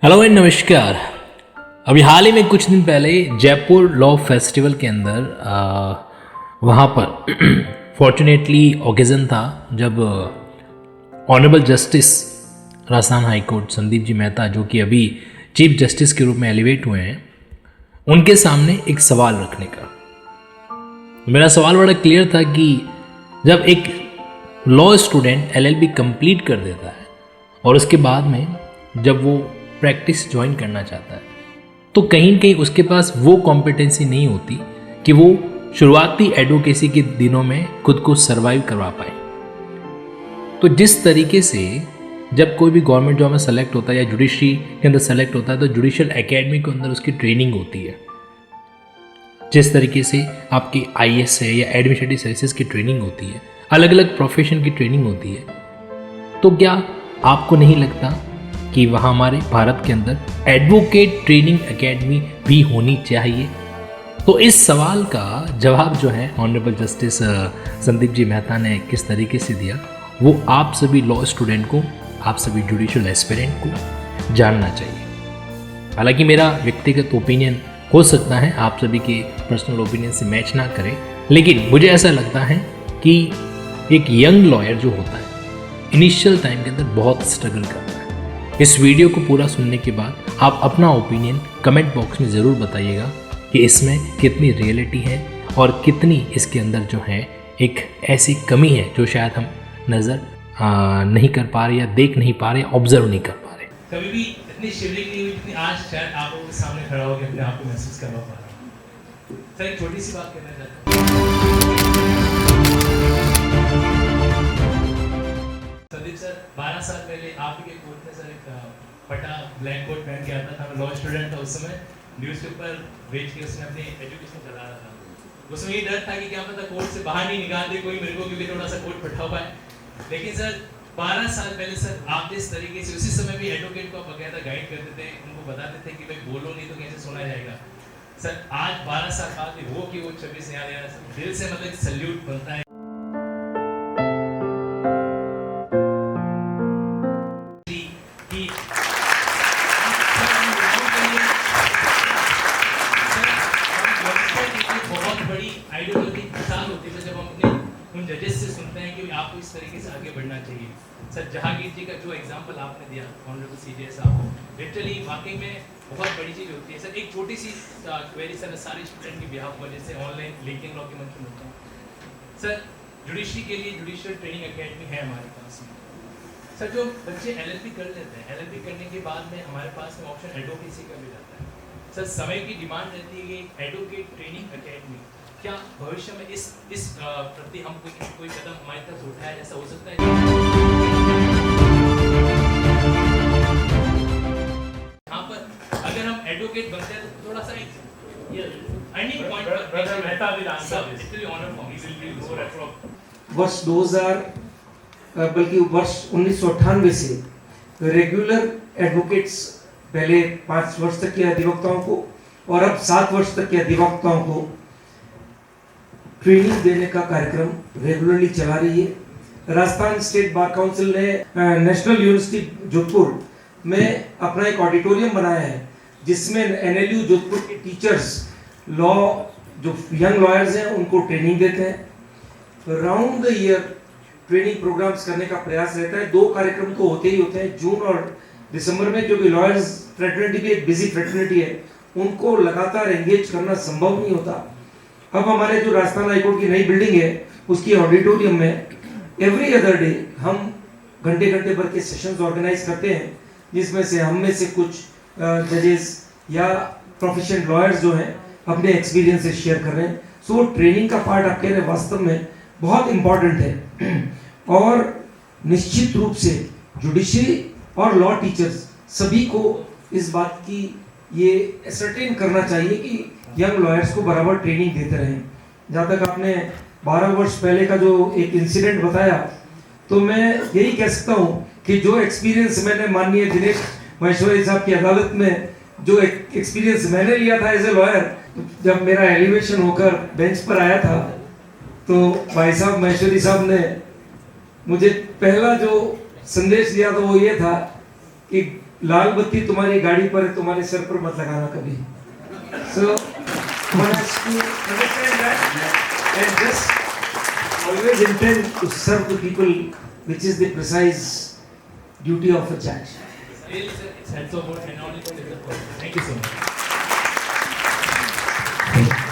Hello and नमस्कार। अभी हाल ही में कुछ दिन पहले जयपुर लॉ फेस्टिवल के अंदर वहाँ पर फॉर्चुनेटली ओकेज़न था जब honourable justice Rajasthan high court Sandeep ji Mehta, जो कि अभी चीफ जस्टिस के रूप में एलिवेट हुए हैं, उनके सामने एक सवाल रखने का। मेरा सवाल बड़ा क्लियर था कि जब एक लॉ स्टूडेंट एलएलबी कंप्लीट कर देता है और उसके बाद में जब वो प्रैक्टिस ज्वाइन करना चाहता है तो कहीं न कहीं उसके पास वो कॉम्पिटेंसी नहीं होती कि वो शुरुआती एडवोकेसी के दिनों में खुद को सरवाइव करवा पाए। तो जिस तरीके से जब कोई भी गवर्नमेंट जॉब में सेलेक्ट होता है या जुडिशरी के अंदर सेलेक्ट होता है तो जुडिशियल एकेडमी के अंदर उसकी ट्रेनिंग होती है। जिस तरीके से आपकी आईएएस है या एडमिनिस्ट्रेटिव सर्विसेज की ट्रेनिंग होती है, अलग अलग प्रोफेशन की ट्रेनिंग होती है, तो क्या आपको नहीं लगता कि वहाँ हमारे भारत के अंदर एडवोकेट ट्रेनिंग एकेडमी भी होनी चाहिए? तो इस सवाल का जवाब जो है ऑनरेबल जस्टिस संदीप जी मेहता ने किस तरीके से दिया, वो आप सभी लॉ स्टूडेंट को, आप सभी जुडिशियल एस्पिरेंट को जानना चाहिए। हालांकि मेरा व्यक्तिगत ओपिनियन हो सकता है आप सभी के पर्सनल ओपिनियन से मैच ना करे, लेकिन मुझे ऐसा लगता है कि एक यंग लॉयर जो होता है इनिशियल टाइम के अंदर बहुत स्ट्रगल करता है। इस वीडियो को पूरा सुनने के बाद आप अपना ओपिनियन कमेंट बॉक्स में ज़रूर बताइएगा कि इसमें कितनी रियलिटी है और कितनी इसके अंदर जो है एक ऐसी कमी है जो शायद हम नज़र नहीं कर पा रहे या देख नहीं पा रहे, ऑब्जर्व नहीं कर पा रहे। कभी भी इतनी शिवरिंग नहीं हुई जितनी आज शायद आप लोगों के सामने खड़ा होकर अपने आप को महसूस करवा पा रहा हूँ। सर एक छोटी सी बात कहना चाहता हूँ। संदीप सर 12 साल पहले आप ही के कोर्ट में सर एक पटा ब्लैक कोट पहन के आता था। मैं लॉ स्टूडेंट था उस समय, न्यूज़पेपर बेच के उसने अपनी एजुकेशन चला रहा था। उसमें ये डर था कि क्या पता कोर्ट से बाहर नहीं निकाल दे कोई मेरे को, क्योंकि थोड़ा सा कोर्ट फटा हुआ है। लेकिन सर 12 साल पहले सर आप जिस तरीके से उसी समय भी एडवोकेट को बकायदा गाइड करते थे, उनको बताते थे कि भाई बोलो नहीं तो कैसे सुना जाएगा। सर आज 12 साल बाद भी वो 26 याद आ रहा है, दिल से मतलब सैल्यूट बनता है कि बहुत बड़ी आइडियोलॉजी मिसाल होती है जब हम अपने उन जजेस से सुनते हैं कि आपको इस तरीके से आगे बढ़ना चाहिए। सर जहांगीर जी का जो एग्जांपल आपने दिया ऑनरेबल सीजे साहब, लिटरली वाकई में बहुत बड़ी चीज़ होती है। सर एक छोटी सी क्वेरी सर सारे स्टूडेंट की बिहाफ पर, जैसे ऑनलाइन लिंकिंग लॉ के मंच में होता है। सर जुडिशरी के लिए जुडिशियल ट्रेनिंग एकेडमी है हमारे पास में। सर जो बच्चे एलएलबी कर लेते हैं, एलएलबी करने के बाद में हमारे पास में ऑप्शन एडवोकेसी का भी रहता है। सर समय की डिमांड रहती है कि एडवोकेट ट्रेनिंग एकेडमी, क्या भविष्य में इस प्रति हम कोई कदम हमारी तरफ से उठाया जैसा हो सकता है? यहाँ पर अगर हम एडवोकेट बनते हैं तो थोड़ा सा एनी पॉइंट पर Mehta will answer this, it will be honour for me, will be more appropriate. वर्ष 2000 बल्कि वर्ष 1998 से रेगुलर एडवोकेट्स, पहले 5 वर्ष तक के अधिवक्ताओं को और अब 7 वर्ष तक के अधिवक्ताओं को ट्रेनिंग देने का कार्यक्रम रेगुलरली चला रही है। राजस्थान स्टेट बार काउंसिल ने नेशनल यूनिवर्सिटी जोधपुर में अपना एक ऑडिटोरियम बनाया है जिसमें एनएलयू जोधपुर के टीचर्स लॉ जो यंग लॉयर्स हैं उनको ट्रेनिंग देते हैं। Round the year training programmes करने का प्रयास रहता है। 2 कार्यक्रम तो होते ही होते हैं जून और दिसंबर में, क्योंकि लॉयर्स फ्रेटर्निटी भी एक बिजी फ्रेटर्निटी है, उनको लगातार एंगेज करना संभव नहीं होता। अब हमारे जो राजस्थान हाईकोर्ट की नई बिल्डिंग है उसकी ऑडिटोरियम में एवरी अदर डे हम घंटे घंटे भर के सेशंस ऑर्गेनाइज करते हैं, जिसमें से हम में से कुछ जजेस या प्रोफेशनल लॉयर्स जो हैं अपने एक्सपीरियंस से शेयर कर रहे हैं। सो ट्रेनिंग का पार्ट आप कह रहे हैं वास्तव में बहुत इम्पॉर्टेंट है और निश्चित रूप से जुडिशरी और लॉ टीचर्स सभी को इस बात की ये असर्टेन करना चाहिए कि यंग लॉयर्स को बराबर ट्रेनिंग देते रहें। जहाँ तक आपने 12 वर्ष पहले का जो एक इंसिडेंट बताया, तो मैं यही कह सकता हूँ कि जो एक्सपीरियंस मैंने माननीय दिनेश महेश्वरी साहब की अदालत में जो एक्सपीरियंस मैंने लिया था एज ए लॉयर, जब मेरा एलिवेशन होकर बेंच पर आया था तो भाई साहब महेश्वरी साहब ने मुझे पहला जो संदेश दिया था वो ये था कि लाल बत्ती तुम्हारी गाड़ी पर है, तुम्हारे सर पर मत लगाना कभी. So one has to understand that and just always intend to serve the people, which is the precise duty of a judge. Really, sir, it's hats off and only for the Thank you so much. Thank you.